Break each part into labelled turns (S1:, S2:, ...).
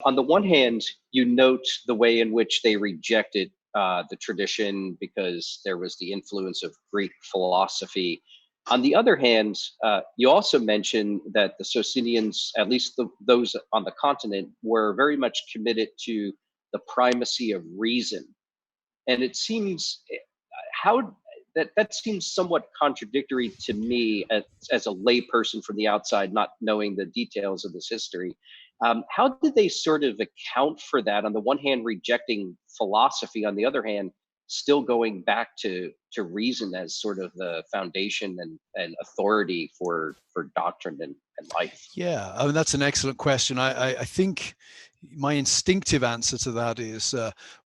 S1: On the one hand, you note the way in which they rejected the tradition because there was the influence of Greek philosophy. On the other hand, you also mention that the Socinians, at least those on the continent, were very much committed to the primacy of reason. And it seems how that seems somewhat contradictory to me as a layperson from the outside, not knowing the details of this history. How did they sort of account for that? On the one hand, rejecting philosophy; on the other hand, still going back to reason as sort of the foundation and authority for doctrine and life.
S2: Yeah, I mean, that's an excellent question. I think my instinctive answer to that is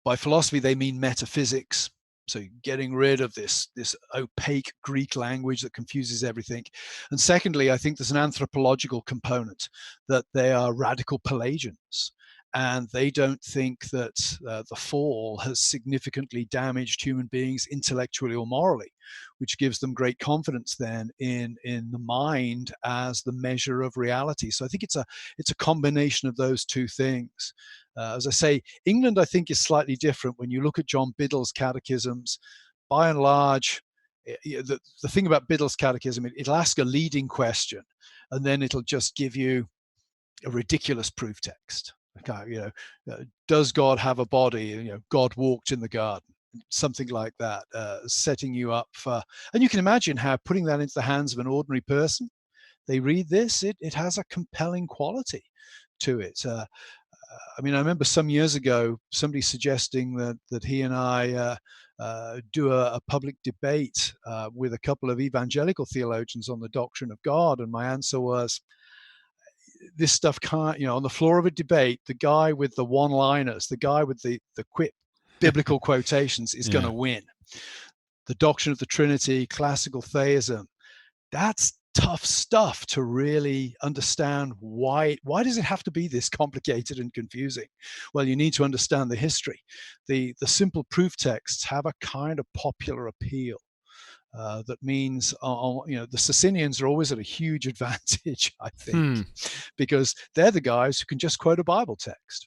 S2: by philosophy, they mean metaphysics. So getting rid of this opaque Greek language that confuses everything. And secondly, I think there's an anthropological component, that they are radical Pelagians. And they don't think that the fall has significantly damaged human beings intellectually or morally, which gives them great confidence then in the mind as the measure of reality. So I think it's a combination of those two things. As I say, England I think is slightly different. When you look at John Biddle's catechisms, by and large, the thing about Biddle's catechism, it'll ask a leading question, and then it'll just give you a ridiculous proof text. Okay, does God have a body? God walked in the garden, something like that, setting you up for. And you can imagine how putting that into the hands of an ordinary person, they read this, it has a compelling quality to it. I mean, I remember some years ago somebody suggesting that he and I do a public debate with a couple of evangelical theologians on the doctrine of God, and my answer was, this stuff can't, on the floor of a debate, the guy with the one-liners, the guy with the quick biblical quotations is going to win. The doctrine of the Trinity, classical theism, that's tough stuff to really understand. Why does it have to be this complicated and confusing? Well, you need to understand the history. The simple proof texts have a kind of popular appeal. That means, the Socinians are always at a huge advantage, I think, because they're the guys who can just quote a Bible text.